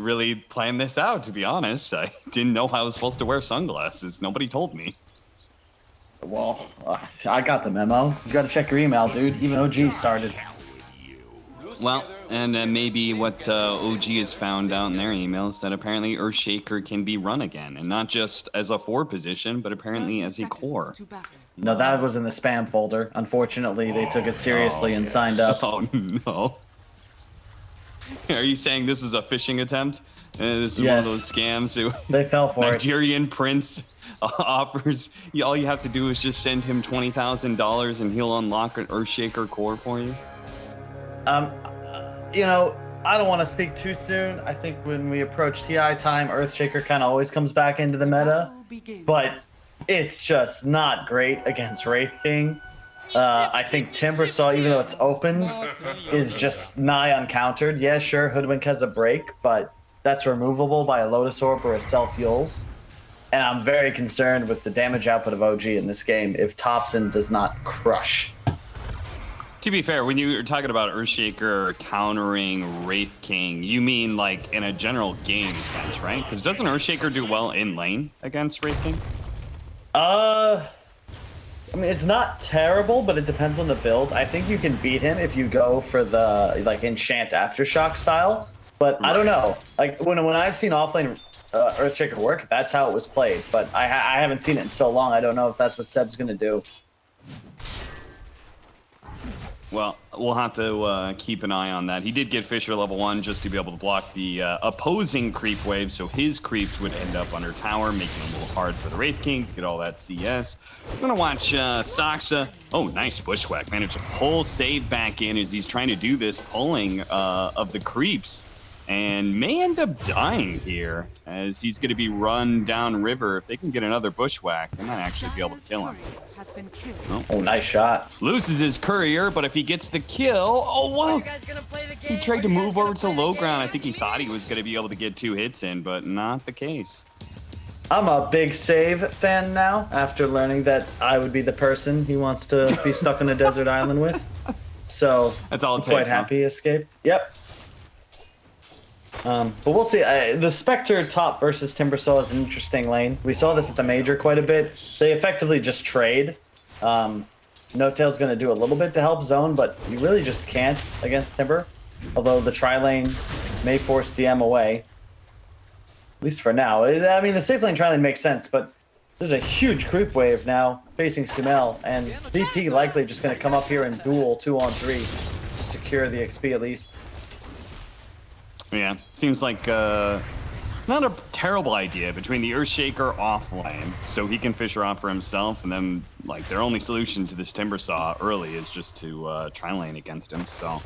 really plan this out, to be honest. I didn't know I was supposed to wear sunglasses. Nobody told me. Well, I got the memo. You gotta check your email, dude. Even OG started. Well, and maybe what OG has found out in their emails that apparently Earthshaker can be run again, and not just as a 4 position, but apparently as a core. No, that was in the spam folder. Unfortunately, they took it seriously and signed up. Oh no! Are you saying this is a phishing attempt? This is Yes. one of those scams who They fell for Nigerian prince offers. All you have to do is just send him $20,000 and he'll unlock an Earthshaker core for you. You know, I don't want to speak too soon. I think when we approach TI time, Earthshaker kind of always comes back into the meta, but it's just not great against Wraith King. I think Timbersaw, even though it's opened, is just nigh uncountered. Yeah, sure, Hoodwink has a break, but that's removable by a Lotus Orb or a self-heals. And I'm very concerned with the damage output of OG in this game if Thompson does not crush. To be fair, when you're talking about Earthshaker countering Wraith King, you mean like in a general game sense, right? Because doesn't Earthshaker do well in lane against Wraith King? I mean, it's not terrible, but it depends on the build. I think you can beat him if you go for the like enchant aftershock style. But I don't know. Like when I've seen offlane Earthshaker work, that's how it was played. But I haven't seen it in so long. I don't know if that's what Seb's gonna do. Well, we'll have to keep an eye on that. He did get Fisher level 1 just to be able to block the opposing creep wave, so his creeps would end up under tower, making it a little hard for the Wraith King to get all that CS. I'm going to watch Saksa. Oh, nice bushwhack. Managed to pull save back in as he's trying to do this pulling of the creeps. And may end up dying here as he's going to be run down river. If they can get another bushwhack, they might actually be able to kill him. Oh, nice shot. Loses his courier, but if he gets the kill, oh, whoa. He tried to move over to low ground. I think he thought he was going to be able to get 2 hits in, but not the case. I'm a big save fan now after learning that I would be the person he wants to be stuck on a desert island with. So that's all it takes, quite happy he escaped. Yep. But we'll see. The Spectre top versus Timbersaw is an interesting lane. We saw this at the Major quite a bit. They effectively just trade. No-Tail's going to do a little bit to help zone, but you really just can't against Timber. Although the tri-lane may force DM away. At least for now. I mean, the safe lane tri-lane makes sense, but there's a huge creep wave now facing Sumel, and VP likely just going to come up here and duel 2-on-3 to secure the XP at least. Yeah, seems like not a terrible idea between the Earthshaker offlane, so he can Fisher off for himself, and then like their only solution to this Timbersaw early is just to tri-lane against him. So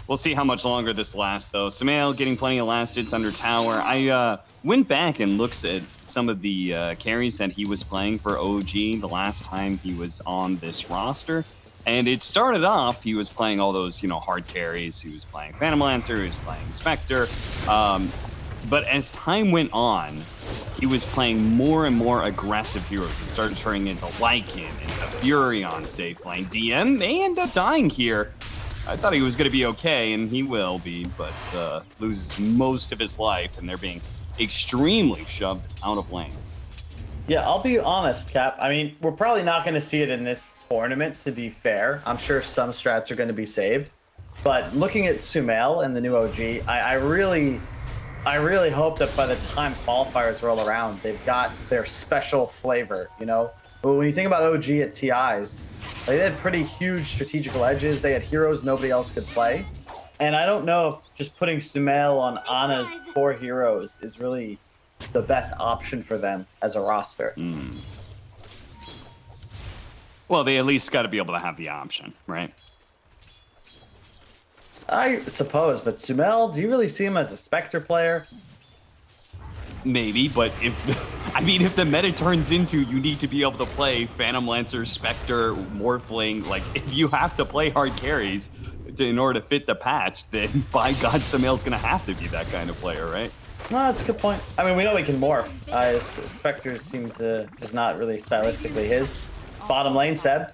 we'll see how much longer this lasts, though. Samael getting plenty of last hits under tower. I went back and looked at some of the carries that he was playing for OG the last time he was on this roster. And it started off, he was playing all those, hard carries. He was playing Phantom Lancer, he was playing Spectre. But as time went on, he was playing more and more aggressive heroes. It started turning into Lycan, into Fury on safe lane. DM may end up dying here. I thought he was going to be okay, and he will be, but loses most of his life, and they're being extremely shoved out of lane. Yeah, I'll be honest, Cap. I mean, we're probably not going to see it in this tournament, to be fair. I'm sure some strats are going to be saved. But looking at Sumel and the new OG, I really hope that by the time qualifiers roll around, they've got their special flavor, But when you think about OG at TIs, they had pretty huge strategical edges. They had heroes nobody else could play. And I don't know if just putting Sumel on Ana's 4 heroes is really the best option for them as a roster. Well, they at least got to be able to have the option, right? I suppose, but Sumel, do you really see him as a Spectre player? Maybe, but if the meta turns into you need to be able to play Phantom Lancer, Spectre, Morphling, like if you have to play hard carries in order to fit the patch, then by God, Sumel's gonna have to be that kind of player, right? No, that's a good point. I mean, we know he can morph. Spectre seems just not really stylistically his. Bottom lane, Seb.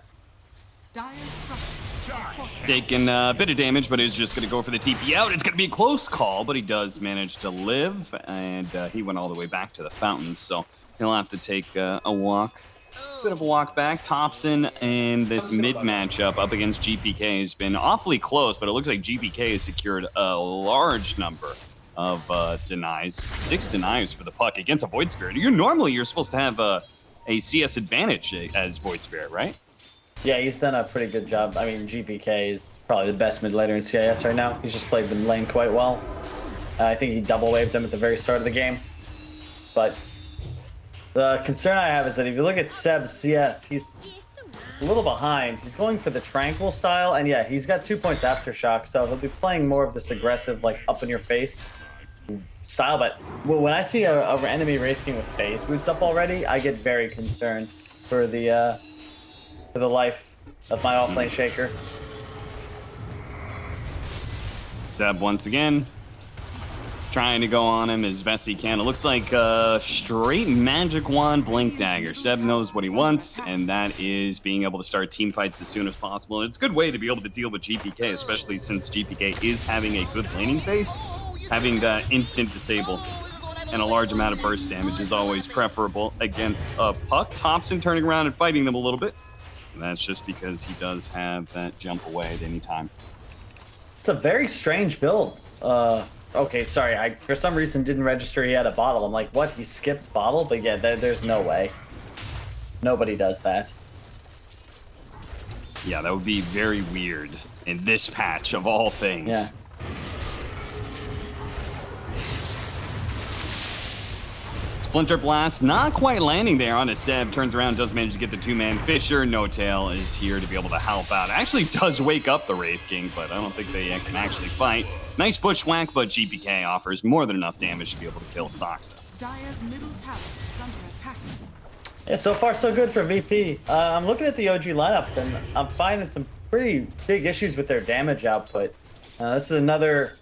Taking a bit of damage, but is just going to go for the TP out. It's going to be a close call, but he does manage to live, and he went all the way back to the fountain, so he'll have to take a walk. Bit of a walk back. Thompson in this mid matchup up against GPK has been awfully close, but it looks like GPK has secured a large number of denies. 6 denies for the puck against a Void Spirit. You're supposed to have a CS advantage as Void Spirit, right? Yeah, he's done a pretty good job. I mean, GPK is probably the best mid laner in CIS right now. He's just played the lane quite well. I think he double waved him at the very start of the game. But the concern I have is that if you look at Seb's CS, he's a little behind. He's going for the Tranquil style, and yeah, he's got 2 points Aftershock, so he'll be playing more of this aggressive, like, up-in-your-face style. But when I see a enemy Wraith King with phase boots up already, I get very concerned for the life of my offlane Shaker. Seb once again trying to go on him as best he can. It looks like straight magic wand blink dagger. Seb knows what he wants, and that is being able to start team fights as soon as possible. And it's a good way to be able to deal with GPK, especially since GPK is having a good laning phase. Having that instant disable and a large amount of burst damage is always preferable against a puck. Thompson turning around and fighting them a little bit. And that's just because he does have that jump away at any time. It's a very strange build. Okay, sorry, I for some reason didn't register he had a bottle. I'm like, what? He skipped bottle? But yeah, there's no way. Nobody does that. Yeah, that would be very weird in this patch of all things. Yeah. Splinter Blast not quite landing there on a Seb. Turns around, does manage to get the two-man Fisher. No Tail is here to be able to help out. Actually does wake up the Wraith King, but I don't think they can actually fight. Nice bushwhack, but GPK offers more than enough damage to be able to kill Soxa. Dire's middle tower is under attack. Yeah, so far so good for VP. I'm looking at the OG lineup, and I'm finding some pretty big issues with their damage output. This is another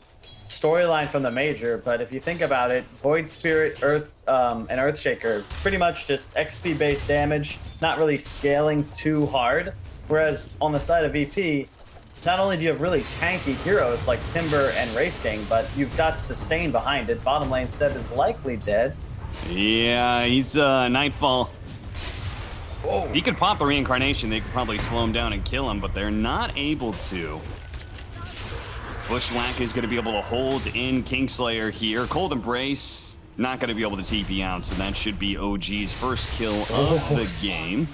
storyline from the major, but if you think about it, Void Spirit, and Earthshaker, pretty much just XP based damage, not really scaling too hard. Whereas on the side of VP, not only do you have really tanky heroes like Timber and Wraith King, but you've got sustain behind it. Bottom lane Seb is likely dead. Yeah, he's Nightfall. Whoa. He could pop the reincarnation, they could probably slow him down and kill him, but they're not able to. Bushwhack is going to be able to hold in Kingslayer here. Cold Embrace not going to be able to TP out, so that should be OG's first kill of the game.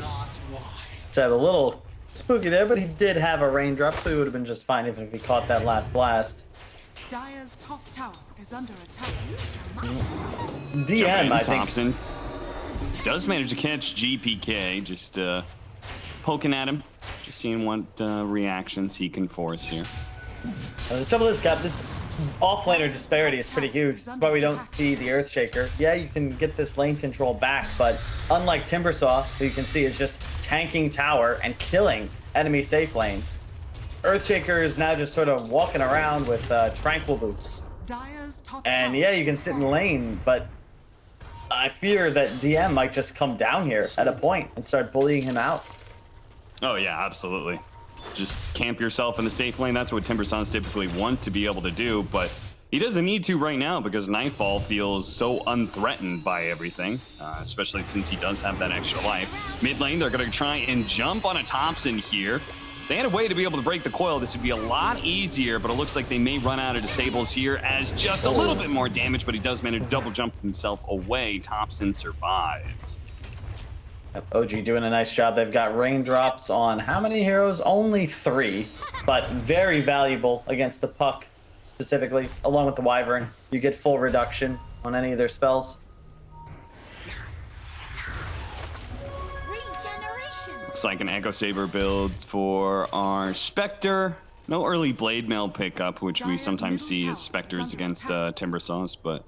Seb a little spooky there, but he did have a raindrop, so he would have been just fine even if he caught that last blast. Dire's top tower is under attack. DM, I think. Thompson does manage to catch GPK, just poking at him, just seeing what reactions he can force here. The trouble is, Cap, this offlaner disparity is pretty huge. That's why we don't see the Earthshaker. Yeah, you can get this lane control back, but unlike Timbersaw, who you can see is just tanking tower and killing enemy safe lane, Earthshaker is now just sort of walking around with Tranquil Boots. And yeah, you can sit in lane, but I fear that DM might just come down here at a point and start bullying him out. Oh yeah, absolutely. Just camp yourself in the safe lane. That's what Timbersons typically want to be able to do, but he doesn't need to right now because Nightfall feels so unthreatened by everything, especially since he does have that extra life. Mid lane, they're going to try and jump on a Thompson here. They had a way to be able to break the coil. This would be a lot easier, but it looks like they may run out of disables here as just a little bit more damage, but he does manage to double jump himself away. Thompson survives. OG doing a nice job. They've got raindrops on how many heroes? Only 3, but very valuable against the puck specifically, along with the Wyvern. You get full reduction on any of their spells. Looks like an Echo Saber build for our Spectre. No early Blade Mail pickup, which we sometimes see as Spectres against Timbersaws, but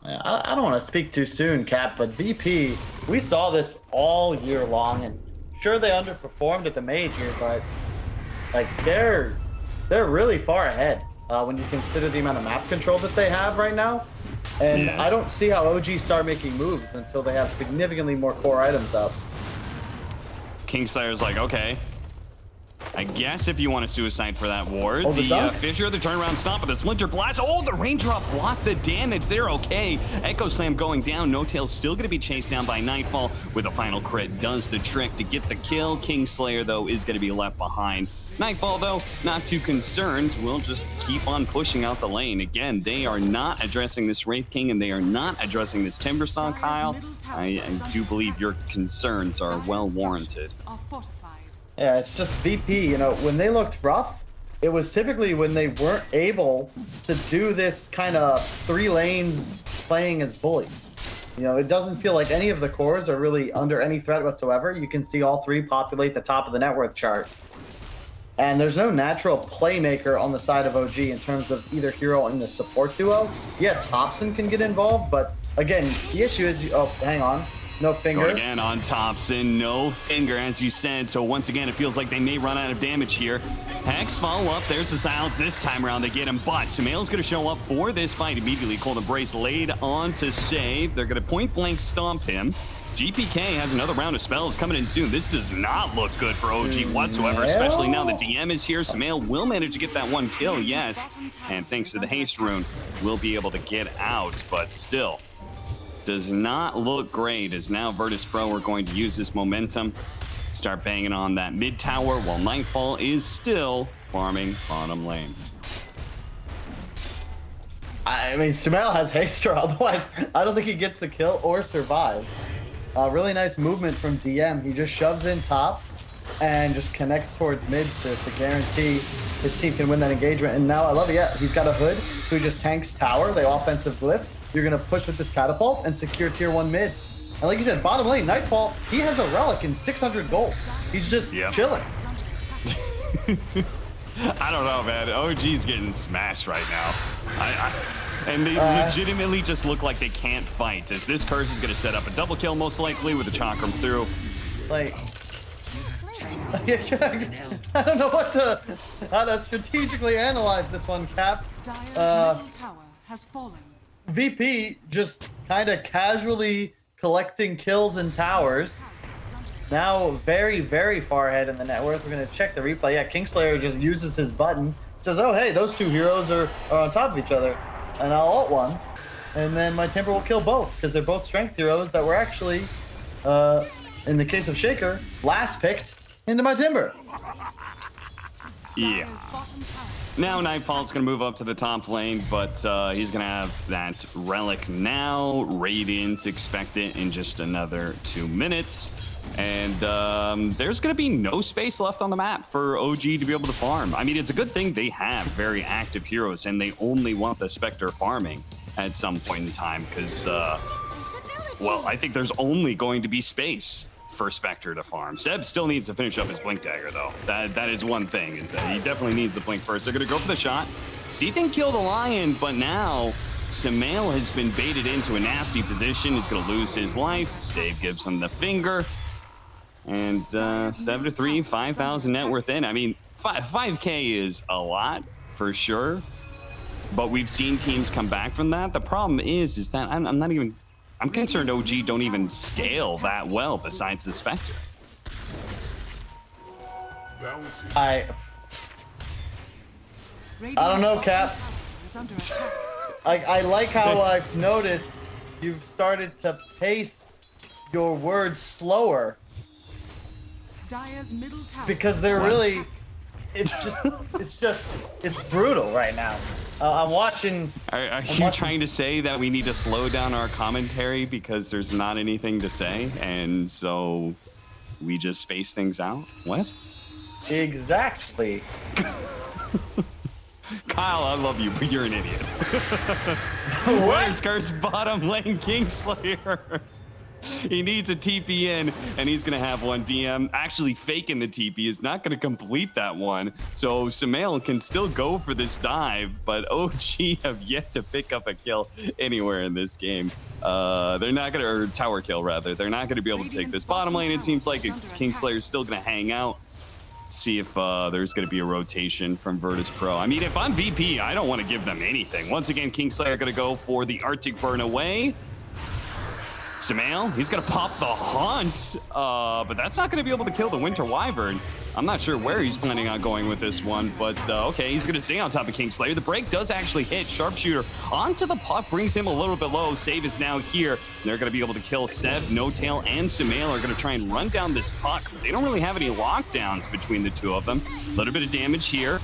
I don't want to speak too soon, Cap, but VP, we saw this all year long, and sure they underperformed at the major, but like they're really far ahead when you consider the amount of map control that they have right now. And yeah. I don't see how OG start making moves until they have significantly more core items up. Kingslayer's like, okay, I guess if you want a suicide for that ward. Oh, the dunk? Fissure, the turnaround stop with the Splinter Blast. Oh, the Raindrop blocked the damage. They're okay. Echo Slam going down. No Tail still going to be chased down by Nightfall with a final crit. Does the trick to get the kill. Kingslayer, though, is going to be left behind. Nightfall, though, not too concerned. We'll just keep on pushing out the lane. Again, they are not addressing this Wraith King, and they are not addressing this Timbersaw, Kyle. I do believe your concerns are well warranted. Yeah, it's just VP, you know, when they looked rough, it was typically when they weren't able to do this kind of 3 lanes playing as bullies. You know, it doesn't feel like any of the cores are really under any threat whatsoever. You can see all 3 populate the top of the net worth chart. And there's no natural playmaker on the side of OG in terms of either hero in the support duo. Yeah, Thompson can get involved, but again, the issue is, oh, hang on. No finger. Go again on Thompson, no finger, as you said. So once again, it feels like they may run out of damage here. Hex follow up. There's the silence this time around. They get him, but Sumail's going to show up for this fight immediately. Cold Embrace laid on to save. They're going to point blank stomp him. GPK has another round of spells coming in soon. This does not look good for OG whatsoever, especially now the DM is here. Sumail will manage to get that 1 kill, yes. And thanks to the haste rune, we'll be able to get out, but still. Does not look great, as now Virtus.pro are going to use this momentum, start banging on that mid tower while Nightfall is still farming bottom lane. I mean, Sumail has haster, otherwise I don't think he gets the kill or survives. Really nice movement from DM. He just shoves in top and just connects towards mid to guarantee his team can win that engagement. And now I love it, yeah, he's got a hood, so he just tanks tower, the offensive glyph. You're going to push with this catapult and secure tier 1 mid. And like you said, bottom lane, Nightfall, he has a relic and 600 gold. He's just chilling. I don't know, man. OG's getting smashed right now. And they legitimately just look like they can't fight, as this curse is going to set up a double kill most likely with the chakram through. Like, I don't know how to strategically analyze this one, Cap. Dire's middle tower has fallen. VP just kind of casually collecting kills and towers. Now very, very far ahead in the net worth. We're going to check the replay. Yeah, Kingslayer just uses his button. Says, oh, hey, those 2 heroes are on top of each other. And I'll ult one. And then my Timber will kill both, because they're both strength heroes that were actually, in the case of Shaker, last picked into my Timber. Yeah. Now Nightfall's going to move up to the top lane, but he's going to have that relic now. Radiance expected in just another 2 minutes. And there's going to be no space left on the map for OG to be able to farm. I mean, it's a good thing they have very active heroes, and they only want the Spectre farming at some point in time, because, well, I think there's only going to be space for Spectre to farm. Seb still needs to finish up his Blink Dagger, though. That is one thing, is that he definitely needs the Blink first. They're going to go for the shot. See if they can kill the Lion, but now Sumail has been baited into a nasty position. He's going to lose his life. Save gives him the finger. And 7-3, 5,000 net worth in. I mean, 5K is a lot, for sure. But we've seen teams come back from that. The problem is that I'm concerned OG don't even scale that well besides the Spectre. I don't know, Cap. I like how I've noticed you've started to pace your words slower. Because they're really, it's brutal right now. I'm watching. Are you trying to say that we need to slow down our commentary because there's not anything to say, and so we just space things out? What? Exactly. Kyle, I love you, but you're an idiot. Where's Curse bottom lane Kingslayer? He needs a TP in, and he's going to have one. DM actually faking the TP is not going to complete that one. So Sumail can still go for this dive, but OG have yet to pick up a kill anywhere in this game. They're not going to, or tower kill rather. They're not going to be able to take this bottom lane. It seems like Kingslayer is still going to hang out. See if there's going to be a rotation from Virtus.pro. I mean, if I'm VP, I don't want to give them anything. Once again, Kingslayer going to go for the Arctic Burn away. Sumail, he's gonna pop the Hunt, but that's not gonna be able to kill the Winter Wyvern. I'm not sure where he's planning on going with this one, but okay, he's gonna stay on top of Kingslayer. The break does actually hit. Sharpshooter onto the puck, brings him a little bit low. Save is now here. They're gonna be able to kill Seb, No Tail, and Sumail are gonna try and run down this puck. They don't really have any lockdowns between the two of them. A little bit of damage here.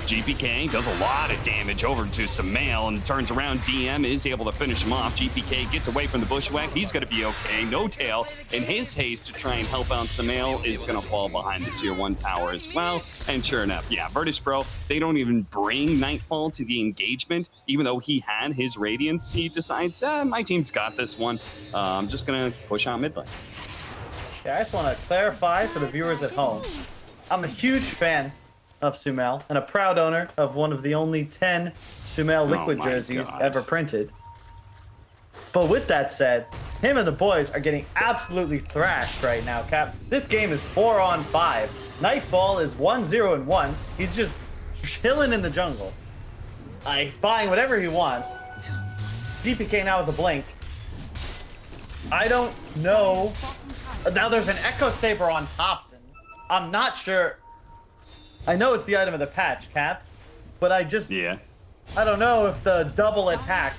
GPK does a lot of damage over to Sumail and turns around. DM is able to finish him off. GPK gets away from the bushwhack. He's going to be okay. No Tail, in his haste to try and help out Sumail, is going to fall behind the tier 1 tower as well. And sure enough, yeah, Virtus.pro, they don't even bring Nightfall to the engagement. Even though he had his Radiance, he decides, my team's got this one. I'm just going to push out mid lane. Yeah, I just want to clarify for the viewers at home. I'm a huge fan of Sumail and a proud owner of one of the only 10 Sumail liquid jerseys ever printed. But with that said, him and the boys are getting absolutely thrashed right now, Cap. This game is 4-on-5. Nightfall is 1-0-1. He's just chilling in the jungle, buying whatever he wants. GPK now with a blink. I don't know. Now there's an Echo Saber on Thompson. I'm not sure. I know it's the item of the patch, Cap, but I don't know if the double attack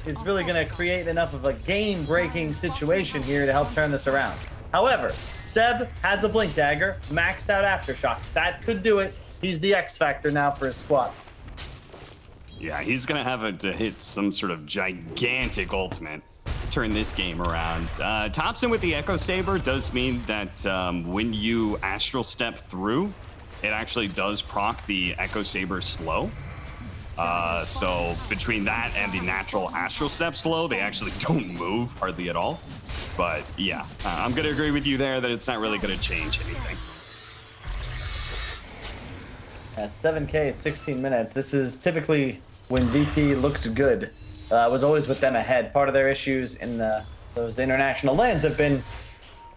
is really going to create enough of a game-breaking situation here to help turn this around. However, Seb has a Blink Dagger, maxed out Aftershock. That could do it. He's the X Factor now for his squad. Yeah, he's going to have to hit some sort of gigantic ultimate to turn this game around. Thompson with the Echo Saber does mean that when you Astral Step through, it actually does proc the Echo Saber slow. So between that and the natural Astral Step slow, they actually don't move hardly at all. But yeah, I'm going to agree with you there that it's not really going to change anything. At 7K at 16 minutes, this is typically when VP looks good. It was always with them ahead. Part of their issues in those international lands have been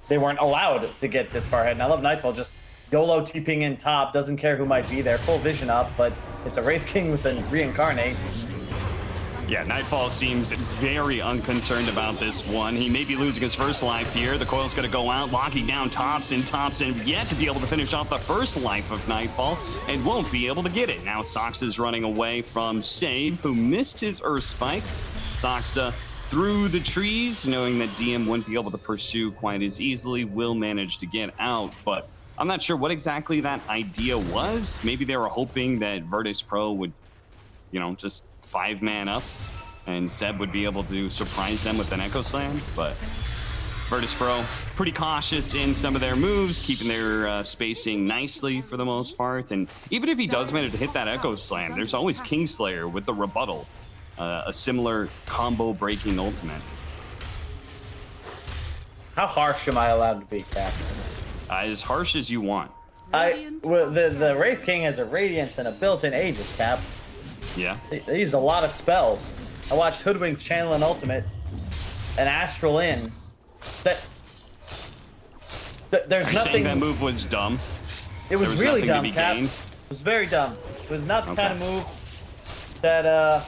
they weren't allowed to get this far ahead. And I love Nightfall just YOLO TPing in top, doesn't care who might be there, full vision up, but it's a Wraith King with a reincarnate. Yeah, Nightfall seems very unconcerned about this one. He may be losing his first life here. The coil's gonna go out, locking down Thompson. Thompson yet to be able to finish off the first life of Nightfall and won't be able to get it. Now Sox is running away from Save, who missed his Earth Spike. Soxa through the trees, knowing that DM wouldn't be able to pursue quite as easily, will manage to get out, but I'm not sure what exactly that idea was. Maybe they were hoping that Virtus.pro would, just 5-man up and Seb would be able to surprise them with an Echo Slam, but Virtus.pro pretty cautious in some of their moves, keeping their spacing nicely for the most part. And even if he does manage to hit that Echo Slam, there's always Kingslayer with the rebuttal, a similar combo-breaking ultimate. How harsh am I allowed to be, Cap? As harsh as you want. The Wraith King has a Radiance and a built-in Aegis, Cap. Yeah. They use a lot of spells. I watched Hoodwink channel an ultimate, an Astral in. There's nothing. Saying that move was dumb. It was really dumb, Cap. It was very dumb. It was not the kind of move that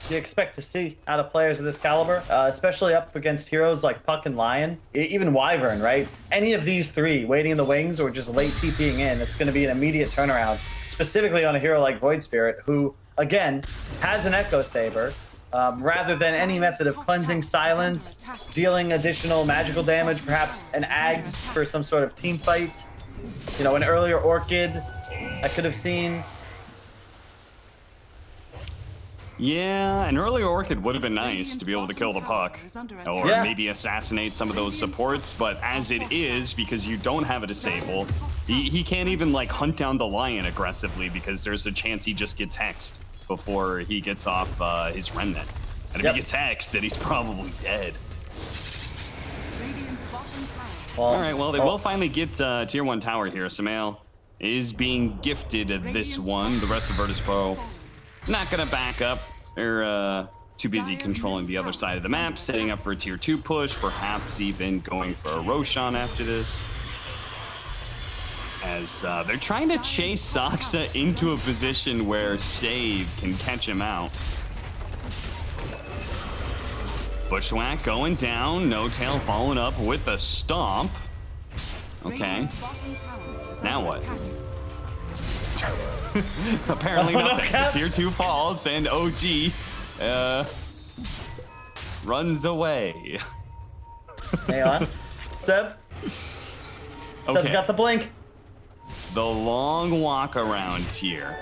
you expect to see out of players of this caliber, especially up against heroes like Puck and Lion, even Wyvern, right? Any of these three, waiting in the wings or just late TPing in, it's going to be an immediate turnaround, specifically on a hero like Void Spirit, who, again, has an Echo Saber, rather than any method of cleansing silence, dealing additional magical damage, perhaps an Ags for some sort of team fight. An earlier Orchid I could have seen. Yeah, an earlier Orchid would have been nice to be able to kill the puck, or maybe assassinate some of those supports, but as it is, because you don't have a disable, he can't even hunt down the Lion aggressively because there's a chance he just gets hexed before he gets off his Remnant. And if he gets hexed, then he's probably dead. Alright, well, they will finally get tier 1 tower here. Sumail is being gifted this one. The rest of Virtus.pro not gonna back up. They're too busy controlling the other side of the map, setting up for a tier 2 push, perhaps even going for a Roshan after this. As they're trying to chase Soxa into a position where Save can catch him out. Bushwhack going down. No Tail following up with a stomp. Okay. Radiant's bottom tower is Now under what? attack. Apparently Oh, no, nothing. Cap. Tier 2 falls and OG runs away. Hang on. Seb. Seb's Okay. got the blink. The long walk around here.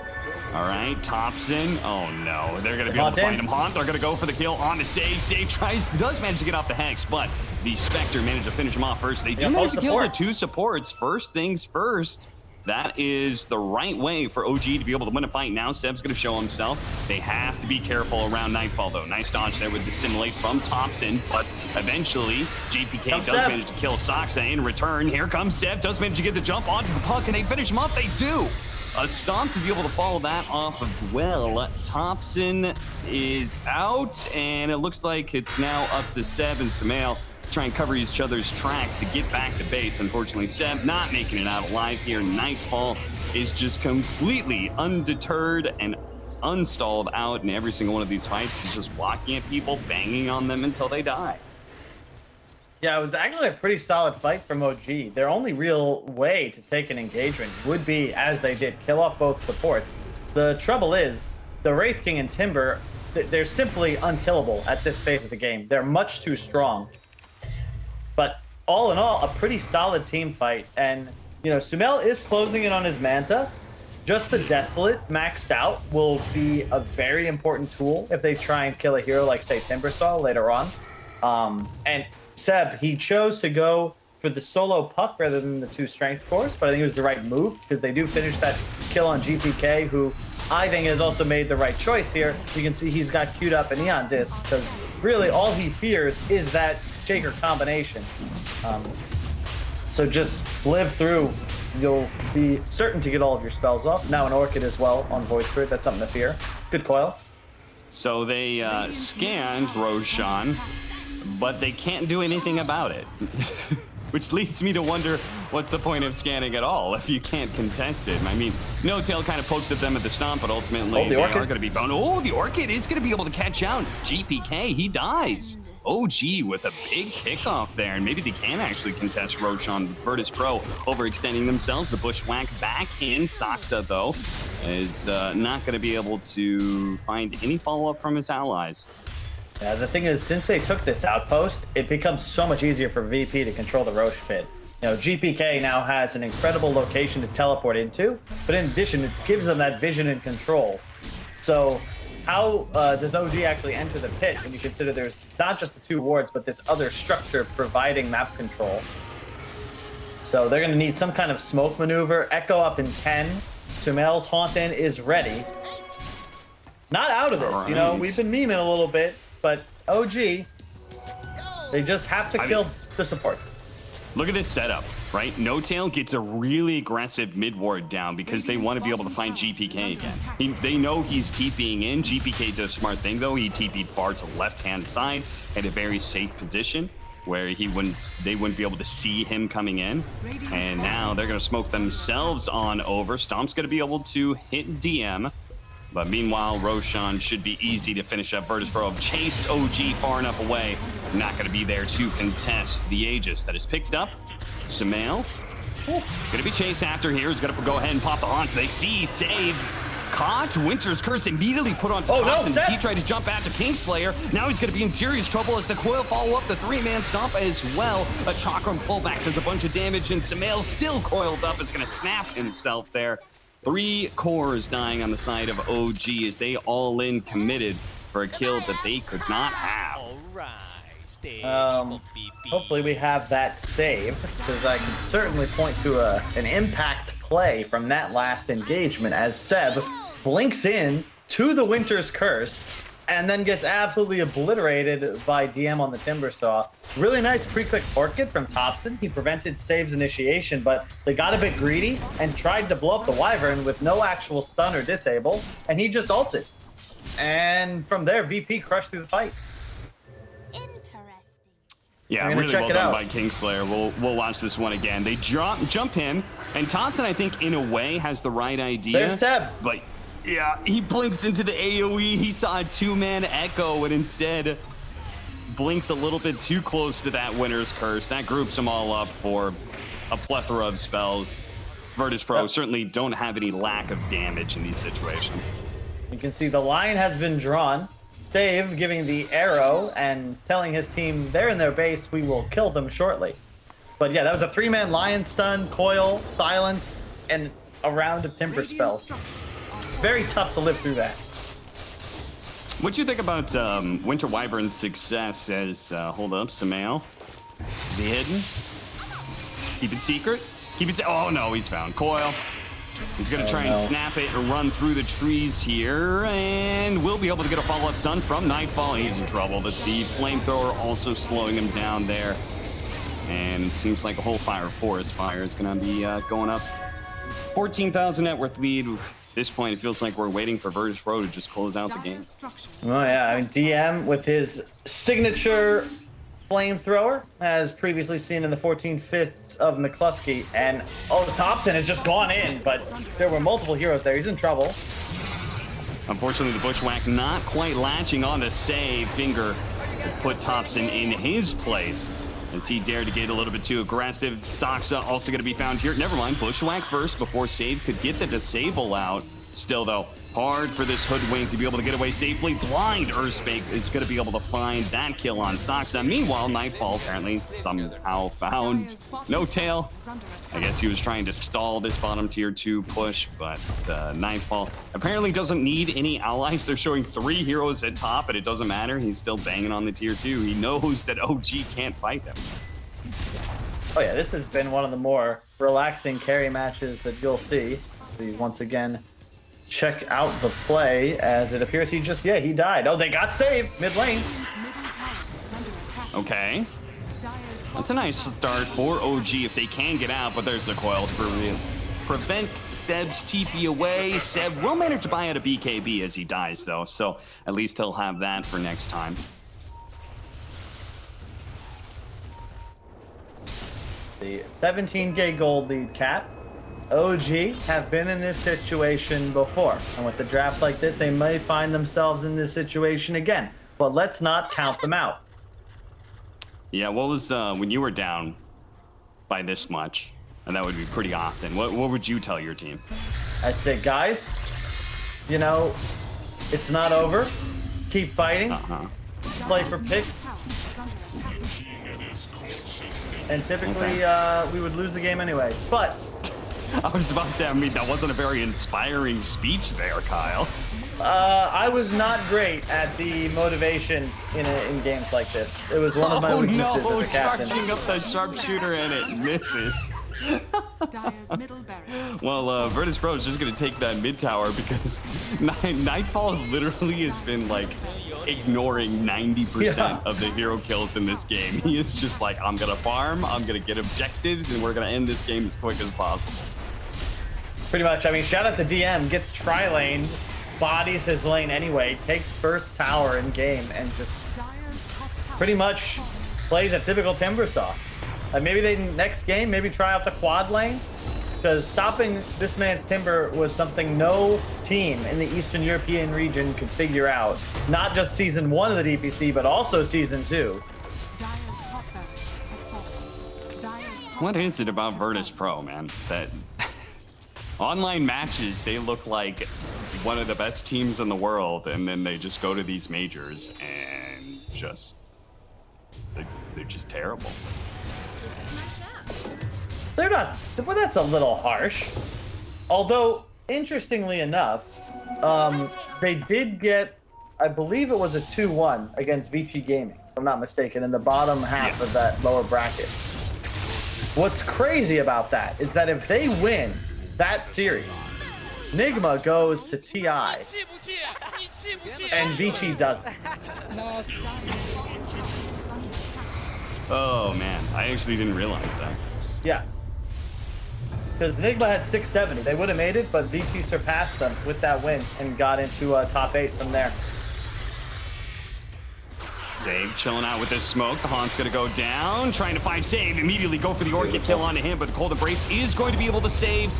All right, Thompson. Oh no, they're gonna be able to find him. Haunt, they're gonna go for the kill on the save. Save does manage to get off the Hex, but the Spectre managed to finish him off first. They do Yeah, manage to both kill the support. 2 supports. First things first. That is the right way for OG to be able to win a fight. Now Seb's going to show himself. They have to be careful around Nightfall, though. Nice dodge there with Dissimulate from Thompson, but eventually JPK Comes does Seb. manage to kill Soxa in return. Here comes Seb, does manage to get the jump onto the puck, and they finish him up. They do. A stomp to be able to follow that off of well. Thompson is out, and it looks like it's now up to Seb and Samael to try and cover each other's tracks to get back to base. Unfortunately, Seb not making it out alive here. Nightfall is just completely undeterred and unstalled out in every single one of these fights. He's just walking at people, banging on them until they die. Yeah, it was actually a pretty solid fight from OG. Their only real way to take an engagement would be, as they did, kill off both supports. The trouble is, the Wraith King and Timber, they're simply unkillable at this phase of the game. They're much too strong. But all in all, a pretty solid team fight. And, you know, Sumail is closing in on his Manta. Just the Desolate maxed out will be a very important tool if they try and kill a hero like, say, Timbersaw later on. And Seb, he chose to go for the solo puck rather than the 2 strength cores, but I think it was the right move because they do finish that kill on GPK, who I think has also made the right choice here. You can see he's got queued up a Neon Disc because really all he fears is that Shaker combination. So just live through. You'll be certain to get all of your spells off. Now an Orchid as well on Void Spirit. That's something to fear. Good coil. So they scanned Roshan, but they can't do anything about it. Which leads me to wonder, what's the point of scanning at all if you can't contest it? I mean, No Tail kind of pokes at them at the stomp, but ultimately the they Orchid. are going to be boned. Oh, the Orchid is going to be able to catch out GPK. He dies. OG with a big kickoff there, and maybe they can actually contest Roshan. Virtus.pro overextending themselves. The Bushwhack back in. Soxa, though, is not going to be able to find any follow-up from his allies. Yeah, the thing is, since they took this outpost, it becomes so much easier for VP to control the Roche pit. You know, GPK now has an incredible location to teleport into, but in addition, it gives them that vision and control. So how does OG actually enter the pit when you consider there's not just the 2 wards, but this other structure providing map control? So they're going to need some kind of smoke maneuver. Echo up in 10. Sumail's Hauntin is ready. Not out of this, you know, we've been memeing a little bit, but OG, they just have to kill the supports. Look at this setup, right? No Tail gets a really aggressive mid ward down because they want to be able to find GPK again. They know he's TPing in. GPK does a smart thing though. He TP'd far to the left-hand side at a very safe position where they wouldn't be able to see him coming in. And now they're going to smoke themselves on over. Stomp's going to be able to hit DM. But meanwhile, Roshan should be easy to finish up. Virtus.pro have chased OG far enough away. Not going to be there to contest the Aegis that is picked up. Samael going to be chased after here. He's going to go ahead and pop the launch. They see, save, caught. Winter's Curse immediately put on Thompson. No, he tried to jump after Kingslayer. Now he's going to be in serious trouble as the coil follow up the 3-man stomp as well. A Chakram pullback does a bunch of damage, and Samael still coiled up is going to snap himself there. 3 cores dying on the side of OG as they all in committed for a kill that they could not have. Hopefully we have that saved, because I can certainly point to an impact play from that last engagement as Seb blinks in to the Winter's Curse and then gets absolutely obliterated by DM on the Timbersaw. Really nice pre-click Orchid from Thompson. He prevented Save's initiation, but they got a bit greedy and tried to blow up the Wyvern with no actual stun or disable, and he just ulted. And from there, VP crushed through the fight. Yeah, really well done by Kingslayer. We'll watch this one again. They jump in, and Thompson, I think, in a way, has the right idea. There's Seb. But yeah, he blinks into the AoE. He saw a 2-man Echo and instead blinks a little bit too close to that Winter's Curse. That groups them all up for a plethora of spells. Virtus.pro certainly don't have any lack of damage in these situations. You can see the line has been drawn. Save giving the arrow and telling his team they're in their base, we will kill them shortly. But yeah, that was a 3-man lion stun, coil, silence, and a round of timber spells. Very tough to live through that. What do you think about Winter Wyvern's success as, hold up, Samael? Is he hidden? Keep it secret? Keep it, oh no, he's found. Coil. He's gonna try and snap it and run through the trees here, and we'll be able to get a follow-up stun from Nightfall. He's in trouble. The flamethrower also slowing him down there. And it seems like a whole forest fire is gonna be going up. 14,000 net worth lead. At this point, it feels like we're waiting for Virtus.pro to just close out the game. Oh yeah, I mean, DM with his signature flamethrower, as previously seen in the 14 Fists of McCluskey, and Thompson has just gone in, but there were multiple heroes there. He's in trouble. Unfortunately, the Bushwhack not quite latching on to save. Finger put Thompson in his place. As he dared to get a little bit too aggressive. Saksa also going to be found here. Never mind, Bushwhack first before Save could get the disable out. Still, though, hard for this Hoodwink to be able to get away safely. Blind Earthspake is going to be able to find that kill on Saksa. Meanwhile, Nightfall apparently somehow found No Tail. I guess he was trying to stall this bottom tier 2 push, but Nightfall apparently doesn't need any allies. They're showing 3 heroes at top, but it doesn't matter. He's still banging on the tier 2. He knows that OG can't fight him. Oh yeah, this has been one of the more relaxing carry matches that you'll see. See, once again, check out the play, as it appears he died. Oh, they got saved mid lane. Okay. That's a nice start for OG if they can get out, but there's the coil to prevent Seb's TP away. Seb will manage to buy out a BKB as he dies, though, so at least he'll have that for next time. The 17k gold lead, Cat. OG have been in this situation before, and with the draft like this, they may find themselves in this situation again, but let's not count them out. Yeah, what was when you were down by this much, and that would be pretty often, what would you tell your team? I'd say, guys, you know, it's not over. Keep fighting. Play for picks. And typically, we would lose the game anyway, but I was about to say, I mean, that wasn't a very inspiring speech there, Kyle. I was not great at the motivation in games like this. It was one of my weaknesses as a captain. Charging up the sharpshooter and it misses. Well, Virtus.pro is just going to take that mid tower because Nightfall literally has been like ignoring 90% of the hero kills in this game. He is just like, I'm going to farm, I'm going to get objectives, and we're going to end this game as quick as possible. Pretty much. I mean, shout out to DM, gets tri-lane, bodies his lane anyway, takes first tower in game, and just pretty much plays a typical Timbersaw. Maybe they next game, maybe try out the quad lane, because stopping this man's Timber was something no team in the Eastern European region could figure out. Not just season 1 of the DPC, but also season 2. What is it about Virtus.pro, man? That online matches, they look like one of the best teams in the world, and then they just go to these majors and just they're just terrible. They're not, well, that's a little harsh. Although, interestingly enough, they did get, I believe it was a 2-1 against Vici Gaming, if I'm not mistaken, in the bottom half of that lower bracket. What's crazy about that is that if they win that series, Nigma goes to TI, and Vici doesn't. Oh man, I actually didn't realize that. Yeah. Because Nigma had 670. They would have made it, but Vici surpassed them with that win and got into top 8 from there. Save chilling out with this smoke. The Haunt's gonna go down, trying to find Save. Immediately go for the Orchid kill onto him, but the Cold Embrace is going to be able to save.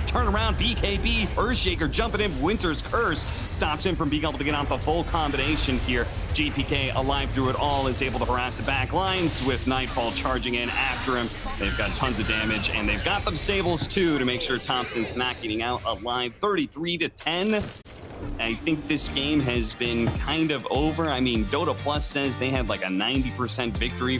Turn around, BKB, Earthshaker jumping in, Winter's Curse. stops him from being able to get off the full combination here. GPK alive through it all, is able to harass the back lines with Nightfall charging in after him. They've got tons of damage, and they've got them Sables too to make sure Thompson's not getting out alive. 33-10. I think this game has been kind of over. I mean, Dota Plus says they had like a 90% victory